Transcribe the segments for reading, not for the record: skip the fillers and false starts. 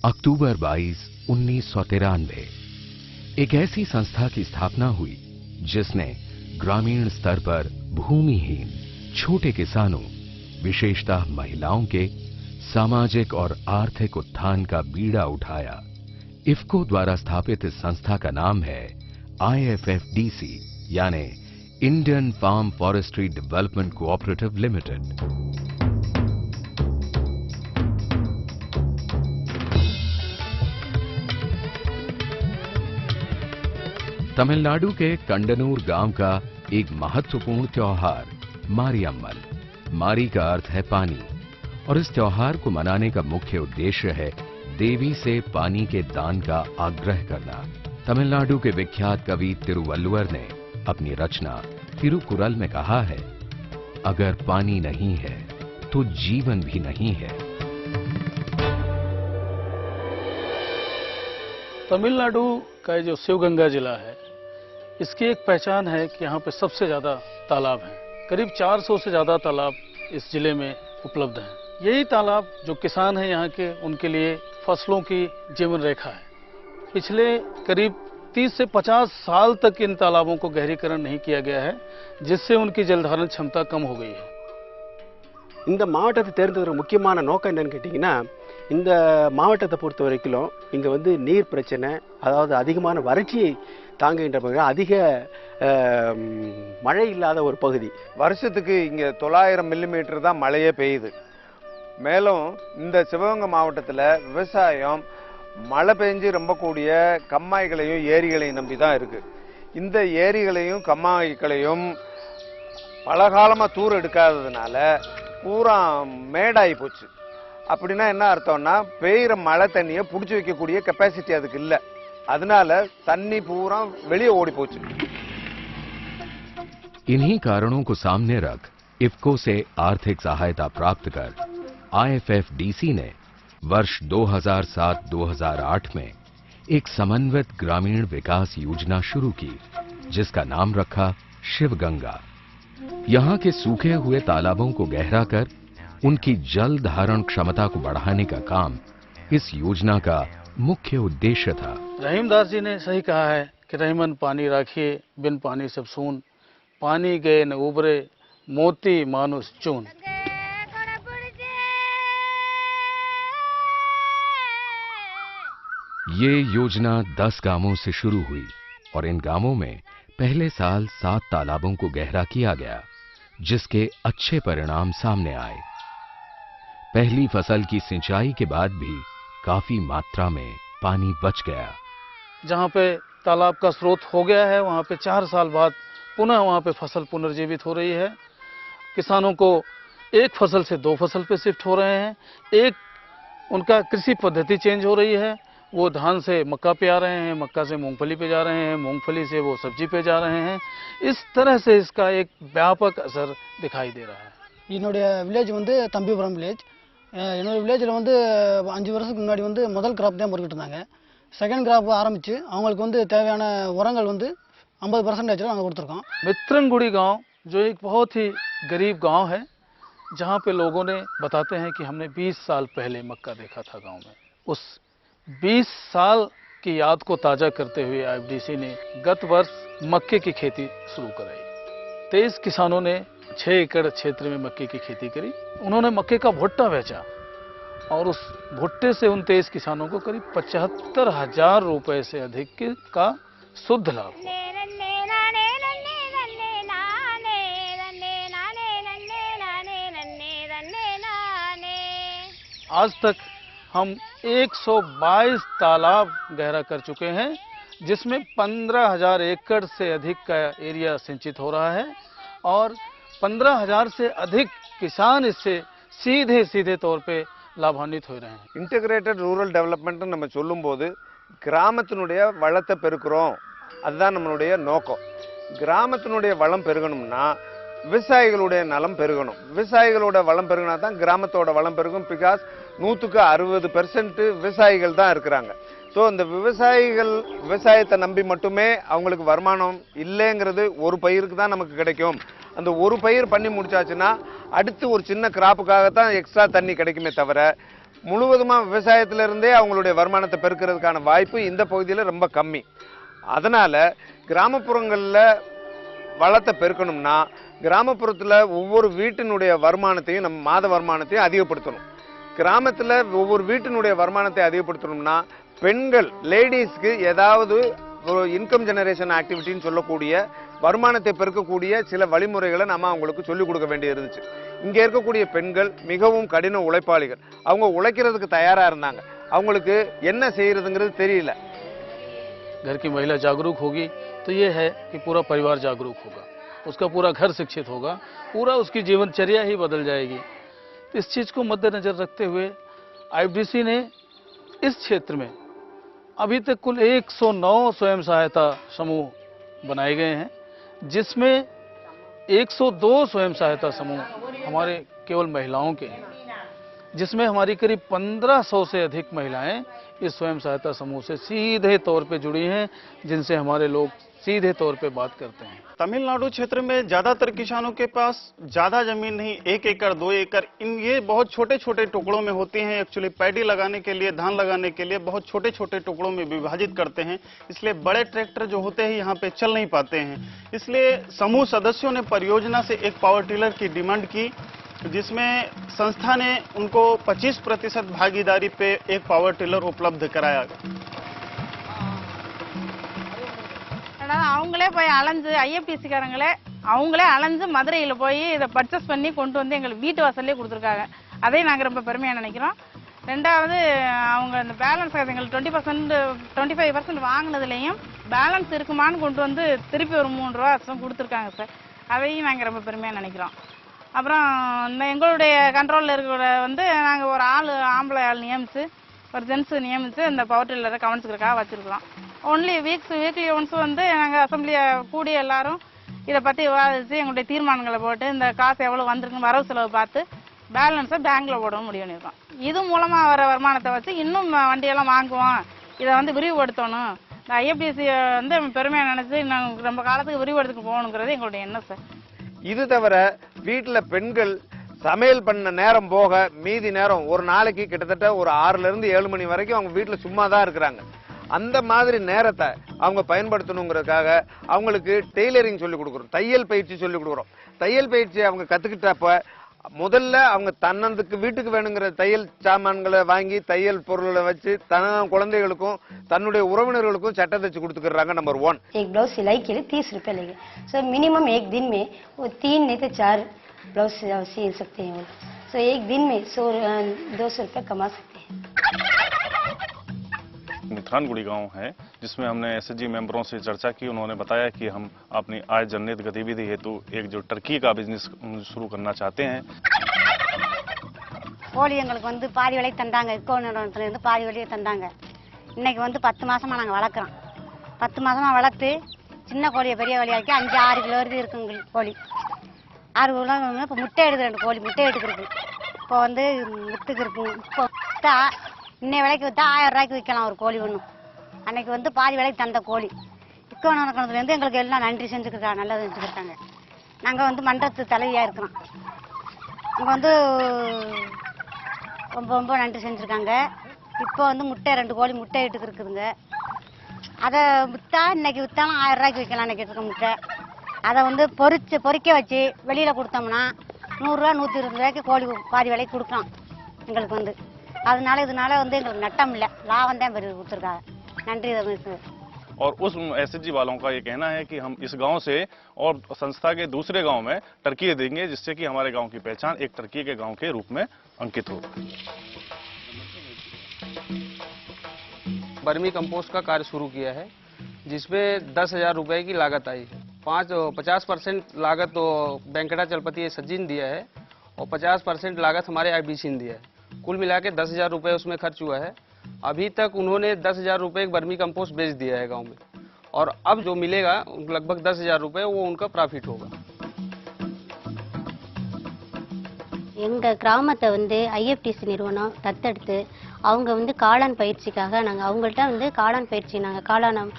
अक्टूबर 22, 1993 एक ऐसी संस्था की स्थापना हुई जिसने ग्रामीण स्तर पर भूमिहीन छोटे किसानों, विशेषतः महिलाओं के सामाजिक और आर्थिक उत्थान का बीड़ा उठाया। इफ्को द्वारा स्थापित इस संस्था का नाम है IFFDC यानी Indian farm forestry development cooperative limited. Tamil Nadu के कंडनूर गांव का एक महत्वपूर्ण त्योहार मारियम्मन। मारी का अर्थ है पानी और इस त्योहार को मनाने का मुख्य उद्देश्य है देवी से पानी के दान का आग्रह करना। तमिलनाडु के विख्यात कवि तिरुवल्लुवर ने अपनी रचना तिरुकुरल में कहा है, अगर पानी नहीं है तो जीवन भी नहीं है। तमिलनाडु का जो शिवगंगा जिला है, इसकी एक पहचान है कि यहाँ पे सबसे ज़्यादा तालाब हैं। करीब 400 से ज़्यादा तालाब इस जिले में उपलब्ध हैं। यही तालाब जो किसान हैं यहाँ के, उनके लिए फसलों की जीवन रेखा है। पिछले करीब 30 से 50 साल तक इन तालाबों को गहरीकरण नहीं किया गया है, जिससे उनकी जलधारण क्षमता कम हो गई है। இந்த மாவட்டத்தை தேர்ந்தெடுக்கிற முக்கியமான நோக்கம் என்னன்னு கேட்டிங்கன்னா, இந்த மாவட்டத்தை பொறுத்த வரைக்கும் இங்கே வந்து நீர் பிரச்சனை, அதாவது அதிகமான வறட்சியை தாங்குகின்ற பகுதி, அதிக மழை இல்லாத ஒரு பகுதி. வருஷத்துக்கு இங்கே 900 மில்லிமீட்டர் தான் மழையே பெய்யுது. மேலும் இந்த சிவகங்கை மாவட்டத்தில் விவசாயம் மழை பெஞ்சு ரொம்ப கூடிய கம்மாய்களையும் ஏரிகளையும் நம்பி தான் இருக்குது. இந்த ஏரிகளையும் கம்மாய்களையும் பல காலமாக தூர் எடுக்காததுனால பூரா மேடாகி போச்சு. அப்படின்னா என்ன அர்த்தம்னா, பெய்கிற மழை தண்ணியை பிடிச்சி வைக்கக்கூடிய கெப்பாசிட்டி அதுக்கு இல்லை. அதனால தண்ணி பூரா வெளியே ஓடி போச்சு. इन्हीं कारणों को सामने रख इफ्को से आर्थिक सहायता प्राप्त कर IFFDC ने वर्ष 2007-2008 में एक समन्वित ग्रामीण विकास योजना शुरू की, जिसका नाम रखा शिवगंगा। यहाँ के सूखे हुए तालाबों को गहरा कर उनकी जल धारण क्षमता को बढ़ाने का काम इस योजना का मुख्य उद्देश्य था। रहीमदास जी ने सही कहा है कि रहीमन पानी राखिए, बिन पानी सब सून, पानी गए न उबरे, मोती मानुष चून। ये योजना 10 गांवों से शुरू हुई और इन गांवों में पहले साल 7 तालाबों को गहरा किया गया, जिसके अच्छे परिणाम सामने आए। पहली फसल की सिंचाई के बाद भी काफी मात्रा में पानी बच गया। जहाँ पे तालाब का स्रोत हो गया है, वहाँ पे 4 साल बाद पुनः वहाँ पे फसल पुनर्जीवित हो रही है। किसानों को एक फसल से 2 फसल पे शिफ्ट हो रहे हैं। एक उनका कृषि पद्धति चेंज हो रही है, वो धान से मक्का पे आ रहे हैं, मक्का से मूंगफली पे जा रहे हैं, मूंगफली से वो सब्जी पे जा रहे हैं। इस तरह से इसका एक व्यापक असर दिखाई दे रहा है। என்னுடைய வில்லேஜ் வந்து தம்பிபுரம் வில்லேஜ். என்னோட வில்லேஜில் வந்து 5 வருஷத்துக்கு முன்னாடி வந்து முதல் கிராப் தான் போட்டுக்கிட்டு இருந்தாங்க. செகண்ட் கிராப் ஆரம்பித்து அவங்களுக்கு வந்து தேவையான உரங்கள் வந்து 50% நாங்கள் கொடுத்துருக்கோம். मित्रंगुड़ी गांव जो एक बहुत ही गरीब गांव है, जहां पे लोगों ने बताते हैं कि हमने 20 साल पहले मक्का देखा था गांव में। उस 20 साल की याद को ताज़ा करते हुए IFDC ने गत वर्ष मक्के की खेती शुरू कराई। 23 किसानों ने 6 एकड़ क्षेत्र में मक्के की खेती करी। उन्होंने मक्के का भुट्टा बेचा और उस भुट्टे से उन 23 किसानों को करीब 75,000 रुपए से अधिक का शुद्ध लाभ हुआ। आज तक हम 122 तालाब गहरा कर चुके हैं, जिसमें 15,000 एकड़ से अधिक का एरिया सिंचित हो रहा है और 15,000 से अधिक किसान इससे सीधे सीधे तौर पे लाभान्वित हो रहे हैं। இன்டகிரேட்டட் ரூரல் டெவலப்மெண்ட் நம்ம சொல்லும்போது கிராமத்தினுடைய வளத்தை பெருக்கிறோம், அதுதான் நம்மளுடைய நோக்கம். கிராமத்தினுடைய வளம் பெருகணும்னா விவசாயிகளுடைய நலம் பெருகணும். விவசாயிகளோட வளம் பெருகினா தான் கிராமத்தோட வளம் பெருகும். பிகாஸ் 100க்கு 60% விவசாயிகள் தான் இருக்கிறாங்க. ஸோ இந்த விவசாயிகள் விவசாயத்தை நம்பி மட்டுமே அவங்களுக்கு வருமானம் இல்லைங்கிறது ஒரு பயிருக்கு தான் நமக்கு கிடைக்கும். அந்த ஒரு பயிர் பண்ணி முடிச்சாச்சுன்னா அடுத்து ஒரு சின்ன கிராப்புக்காக தான் எக்ஸ்ட்ரா தண்ணி கிடைக்குமே தவிர முழுவதுமா விவசாயத்துல இருந்தே அவங்களுடைய வருமானத்தை பெருக்கிறதுக்கான வாய்ப்பு இந்த பகுதியில் ரொம்ப கம்மி. அதனால கிராமப்புறங்கள்ல வளத்தை பெருக்கணும்னா கிராமப்புறத்துல ஒவ்வொரு வீட்டினுடைய வருமானத்தையும் நம்ம மாத வருமானத்தையும் அதிகப்படுத்தணும். கிராமத்துல ஒவ்வொரு வீட்டினுடைய வருமானத்தை அதிகப்படுத்தணும்னா பெண்கள் லேடிஸ்க்கு ஏதாவது ஒரு இன்கம் ஜெனரேஷன் ஆக்டிவிட்டின்னு சொல்லக்கூடிய வருமானத்தை பெருக்கக்கூடிய சில வழிமுறைகளை நம்ம அவங்களுக்கு சொல்லிக் கொடுக்க வேண்டியது இருந்துச்சு. இங்க இருக்கக்கூடிய பெண்கள் மிகவும் கடின உழைப்பாளிகள். அவங்க உழைக்கிறதுக்கு தயாரா இருந்தாங்க. அவங்களுக்கு என்ன செய்யறதுங்கிறது தெரியல. घर की महिला जागरूक होगी तो ये है कि पूरा परिवार जागरूक होगा, उसका पूरा घर शिक्षित होगा, पूरा उसकी जीवनचर्या ही बदल जाएगी। तो इस चीज़ को मद्देनजर रखते हुए आईएफडीसी ने इस क्षेत्र में अभी तक कुल 109 स्वयं सहायता समूह बनाए गए हैं, जिसमें 102 स्वयं सहायता समूह हमारे केवल महिलाओं के हैं, जिसमें हमारी करीब 1500 से अधिक महिलाएं इस स्वयं सहायता समूह से सीधे तौर पे जुड़ी हैं, जिनसे हमारे लोग सीधे तौर पे बात करते हैं। तमिलनाडु क्षेत्र में ज्यादातर किसानों के पास ज्यादा जमीन नहीं, 1 एकड़ 2 एकड़ ये बहुत छोटे छोटे टुकड़ों में होती हैं। एक्चुअली पैडी लगाने के लिए, धान लगाने के लिए बहुत छोटे छोटे टुकड़ों में विभाजित करते हैं, इसलिए बड़े ट्रैक्टर जो होते हैं यहाँ पे चल नहीं पाते हैं। इसलिए समूह सदस्यों ने परियोजना से एक पावर टिलर की डिमांड की, जिसमें संस्था ने उनको 25% भागीदारी पे एक पावर टिलर उपलब्ध कराया। அவங்களே போய் அலைஞ்சு ஐஎஃப்பிசிக்காரங்களே அவங்களே அலைஞ்சு மதுரையில் போய் இதை பர்ச்சேஸ் பண்ணி கொண்டு வந்து எங்களுக்கு வீட்டு வாசல்லே கொடுத்துருக்காங்க. அதையும் நாங்கள் ரொம்ப பெருமையாக நினைக்கிறோம். ரெண்டாவது அவங்க இந்த பேலன்ஸ் எங்களுக்கு 25% வாங்கினதுலேயும் பேலன்ஸ் இருக்குமான்னு கொண்டு வந்து திருப்பி ஒரு 3 ரூபா கொடுத்துருக்காங்க சார். அதையும் நாங்கள் ரொம்ப பெருமையாக நினைக்கிறோம். அப்புறம் இந்த எங்களுடைய கண்ட்ரோலில் இருக்கிற வந்து நாங்கள் ஒரு ஆம்பளை ஆள் நியமித்து ஒரு ஜென்ஸு நியமித்து இந்த பவர் டில்லரை கவனிச்சுக்கிறக்காக வச்சுருக்கிறோம். ஒன்லி வீக்லி ஒன்ஸ் வந்து நாங்கள் அசம்பிளியை கூடி எல்லாரும் இதை பற்றி விவாதித்து எங்களுடைய தீர்மானங்களை போட்டு இந்த காசு எவ்வளோ வந்திருக்குன்னு வரவு செலவு பார்த்து பேலன்ஸை பேங்க்கில் போட முடியும்னு இருக்கோம். இது மூலமாக வர வருமானத்தை வச்சு இன்னும் வண்டியெல்லாம் வாங்குவோம், இதை வந்து விரிவுபடுத்தணும், இந்த ஐஎஃப்பிசி வந்து பெருமையாக நினச்சி நாங்கள் ரொம்ப காலத்துக்கு விரிவுபடுத்திட்டு போகணுங்கிறது எங்களுடைய எண்ணம் சார். இது தவிர வீட்டுல பெண்கள் சமையல் பண்ண நேரம் போக மீதி நேரம் ஒரு நாளைக்கு கிட்டத்தட்ட ஒரு 6ல இருந்து 7 மணி வரைக்கும் அவங்க வீட்டுல சும்மா தான் இருக்கிறாங்க. அந்த மாதிரி நேரத்தை அவங்க பயன்படுத்தணுங்கிறதுக்காக அவங்களுக்கு டெய்லரிங் சொல்லி கொடுக்குறோம், தையல் பயிற்சி சொல்லி கொடுக்குறோம். தையல் பயிற்சி அவங்க கத்துக்கிட்டப்ப முதல்ல அவங்க தன்னந்துக்கு வீட்டுக்கு வேணுங்கிற தையல் சாமான்களை வாங்கி தையல் பொருளை வச்சு குழந்தைகளுக்கும் தன்னுடைய உறவினர்களுக்கும் சட்டை தைச்சு கொடுத்துக்கிறாங்க. நம்பர் 1 एक ब्लाउज सिलाई के लिए 30 रुपए लेंगे। सो मिनिमम एक दिन में वो 3 नहीं तो 4 ब्लाउज सिल सकते हैं। सो एक दिन में 200 रुपए कमा सकते हैं। मिथानगुड़ी गांव है, जिसमें हमने एसएचजी मेंबरों से चर्चा की। उन्होंने बताया कि हम अपनी आय जनरित गतिविधि हेतु एक जो टर्की का बिजनेस शुरू करना चाहते हैं। கோழி எங்களுக்கு வந்து பாதி விலைக்கு தந்தாங்க, இருந்து பாதி விலைக்கு தந்தாங்க. இன்னைக்கு வந்து 10 மாசமா நாங்கள் வளர்க்குறோம். 10 மாசமா வளர்த்து சின்ன கோழியை பெரிய கோழியாக்கி 5-6 கிலோ வரைக்கும் இருக்குங்க கோழி. 6 கிலோ இப்போ முட்டை எடுக்குது, 2 கோழி முட்டை எடுக்கிறது. இப்போ வந்து வித்துக்கு இருக்கும். இப்போ விற்றா இன்னை விலைக்கு விற்றா 1000 ரூபாய்க்கு விற்கலாம் ஒரு கோழி ஒன்று. அன்னைக்கு வந்து பாதி விலைக்கு தந்த கோழி. இக்கோணத்துலேருந்து எங்களுக்கு எல்லாம் நன்றி செஞ்சுக்கிட்டாங்க, நல்லது செஞ்சுக்கிட்டாங்க. நாங்கள் வந்து மன்றத்து தலைவியாக இருக்கிறோம். இங்கே வந்து ரொம்ப ரொம்ப நன்றி செஞ்சுருக்காங்க. இப்போ வந்து முட்டை 2 கோழி முட்டை இட்டுக்கு இருக்குதுங்க. அதை விற்றா இன்னைக்கு விற்றாலும் 1000 ரூபாய்க்கு விற்கலாம். அன்றைக்கி இருக்க முட்டை அதை வந்து பொறிக்க வச்சு வெளியில் கொடுத்தோம்னா 100 ரூபா 120 ரூபாய்க்கு கோழி பாதி விலைக்கு கொடுக்கலாம் எங்களுக்கு வந்து. இதனால வந்து எங்களுக்கு நட்டம் இல்லை, லாபம் தான் பெரிய கொடுத்துருக்காங்க. நன்றி ரமேஷ். और उस एसएचजी वालों का ये कहना है कि हम इस गांव से और संस्था के दूसरे गांव में टर्की देंगे, जिससे कि हमारे गांव की पहचान एक टर्की के गांव के रूप में अंकित हो। बर्मी कंपोस्ट का कार्य शुरू किया है, जिसमें 10,000 रुपए की लागत आई है। 50% लागत तो वेंकटाचलपति एसएचजी ने दिया है और 50% लागत हमारे आईबीसी ने दिया है। कुल मिला के 10,000 रुपये उसमें खर्च हुआ है। अभी तक उन्होंने 10,000 रुपये बर्मी कंपोस्ट बेच दिया है गांव में, और अब जो मिलेगा लगभग 10,000 रुपये वो उनका प्रॉफिट होगा। எங்கள் கிராமத்தை வந்து ஐஎஃப்டிசி நிறுவனம் தத்தெடுத்து அவங்க வந்து காளான் பயிற்சிக்காக நாங்கள் அவங்கள்ட்ட வந்து காளான் பயிற்சி நாங்கள் காளான்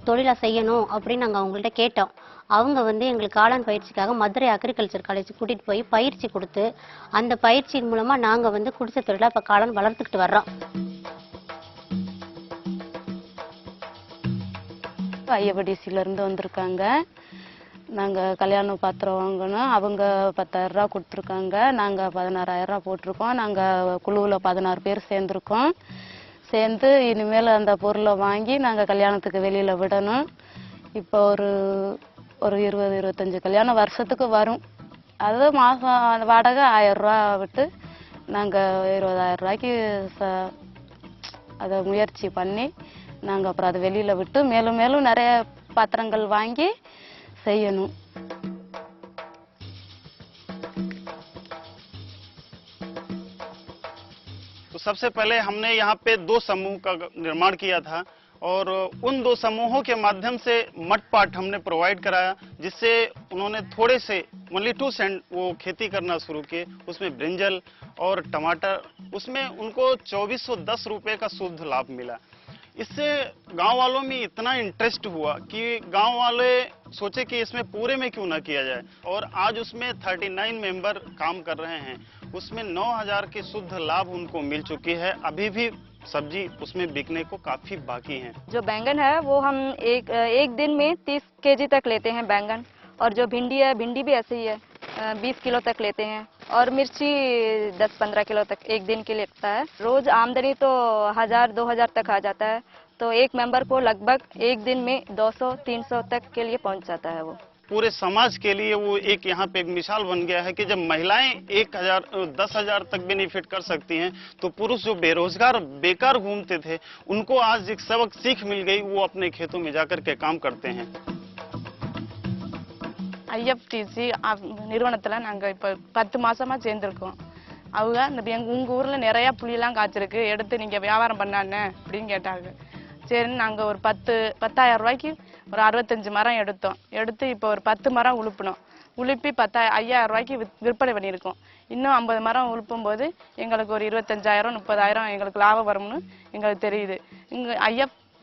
தொழிலாக செய்யணும் அப்படின்னு நாங்கள் அவங்கள்ட்ட கேட்டோம். அவங்க வந்து எங்களுக்கு காளான் பயிற்சிக்காக மதுரை அக்ரிகல்ச்சர் காலேஜ் கூட்டிகிட்டு போய் பயிற்சி கொடுத்து அந்த பயிற்சியின் மூலமாக நாங்கள் வந்து குடிசை தொழிலாக இப்போ காளான் வளர்த்துக்கிட்டு வர்றோம். ஐஎஃப்டிசிலேருந்து வந்திருக்காங்க. நாங்கள் கல்யாண பாத்திரம் வாங்கணும். அவங்க 10,000 ரூபா கொடுத்துருக்காங்க. நாங்கள் 16,000 ரூபா போட்டிருக்கோம். நாங்கள் குழுவில் 16 பேர் சேர்ந்துருக்கோம். சேர்ந்து இனிமேல் அந்த பொருளை வாங்கி நாங்கள் கல்யாணத்துக்கு வெளியில் விடணும். இப்போ ஒரு 20-25 கல்யாணம் வருஷத்துக்கு வரும். அது மாதம் வாடகை 1000 ரூபா விட்டு நாங்கள் 20,000 ரூபாய்க்கு அதை முயற்சி பண்ணி நாங்கள் அப்புறம் அதை வெளியில் விட்டு மேலும் மேலும் நிறைய பாத்திரங்கள் வாங்கி செய்யணும். तो सबसे पहले हमने यहाँ पे 2 समूह का निर्माण किया था और उन 2 समूहों के माध्यम से मड पाट हमने प्रोवाइड कराया, जिससे उन्होंने थोड़े से ओनली 2 सेंट वो खेती करना शुरू किए। उसमें ब्रिंजल और टमाटर, उसमें उनको 2410 रुपए का शुद्ध लाभ मिला। इससे गांव वालों में इतना इंटरेस्ट हुआ कि गांव वाले सोचे कि इसमें पूरे में क्यों ना किया जाए, और आज उसमें 39 मेंबर काम कर रहे हैं। उसमें 9,000 के शुद्ध लाभ उनको मिल चुकी है। अभी भी सब्जी उसमें बिकने को काफी बाकी है। जो बैंगन है वो हम एक दिन में 30 केजी तक लेते हैं बैंगन, और जो भिंडी है, भिंडी भी ऐसे ही है, 20 किलो तक लेते हैं, और मिर्ची 10-15 किलो तक एक दिन के लिए लगता है। रोज आमदनी तो 1,000-2,000 तक आ जाता है, तो एक मेंबर को लगभग एक दिन में 200-300 तक के लिए पहुंच जाता है। वो पूरे समाज के लिए वो एक यहाँ पे एक मिसाल बन गया है कि जब महिलाएं 10,000 तक बेनिफिट कर सकती हैं, तो पुरुष जो बेरोजगार बेकार घूमते थे उनको आज एक सबक सीख मिल गई। वो अपने खेतों में जाकर के काम करते हैं। ஐஎஃப்டிசி நிறுவனத்தில் நாங்கள் இப்போ 10 மாசமா சேர்ந்துருக்கோம். அவங்க உங்கள் ஊரில் நிறையா புளியெல்லாம் காய்ச்சிருக்கு, எடுத்து நீங்கள் வியாபாரம் பண்ணானே அப்படின்னு கேட்டாங்க. சரின்னு நாங்கள் ஒரு 10,000 ரூபாய்க்கு ஒரு 65 மரம் எடுத்து இப்போ ஒரு 10 மரம் உழுப்பினோம். உழுப்பி 5,000 ரூபாய்க்கு விற்பனை பண்ணியிருக்கோம். இன்னும் 50 மரம் உழுப்பும் போது எங்களுக்கு ஒரு 25,000-30,000 எங்களுக்கு லாபம் வரும்னு எங்களுக்கு தெரியுது. இங்கே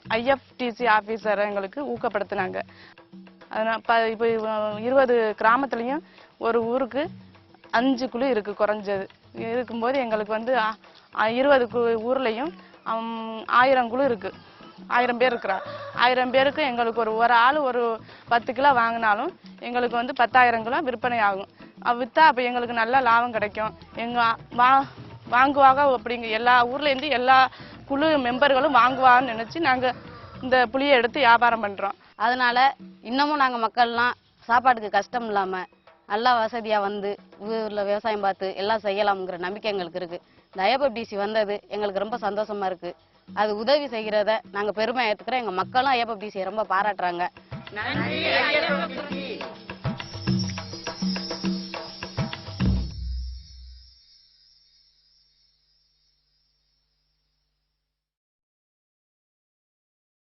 ஐஎஃப்டிசி ஆஃபீஸரை எங்களுக்கு ஊக்கப்படுத்தினாங்க. அதனால் இப்போ 20 கிராமத்துலேயும் ஒரு ஊருக்கு 5 குழு இருக்குது குறைஞ்சது. இருக்கும்போது எங்களுக்கு வந்து 20 ஊர்லேயும் 1000 குழு இருக்குது. 1000 பேர் இருக்கிறா. 1000 பேருக்கு எங்களுக்கு ஒரு ஆள் ஒரு 10 கிலோ வாங்கினாலும் எங்களுக்கு வந்து 10,000 கிலோ விற்பனை ஆகும். விற்றா அப்போ எங்களுக்கு நல்ல லாபம் கிடைக்கும். வாங்குவாங்க அப்படிங்க எல்லா ஊர்லேருந்து எல்லா குழு மெம்பர்களும் வாங்குவாங்கன்னு நினச்சி நாங்கள் இந்த புளியை எடுத்து வியாபாரம் பண்ணுறோம். அதனால இன்னமும் நாங்கள் மக்கள்லாம் சாப்பாட்டுக்கு கஷ்டம் இல்லாமல் நல்லா வசதியாக வந்து ஊரில் விவசாயம் பார்த்து எல்லாம் செய்யலாம்ங்கிற நம்பிக்கை எங்களுக்கு இருக்குது. இந்த ஐஎஃப்டிசி வந்தது எங்களுக்கு ரொம்ப சந்தோஷமாக இருக்குது. அது உதவி செய்கிறத நாங்கள் பெருமை ஏற்றுக்கிறோம். எங்கள் மக்களும் ஐஎஃப்டிசியை ரொம்ப பாராட்டுறாங்க.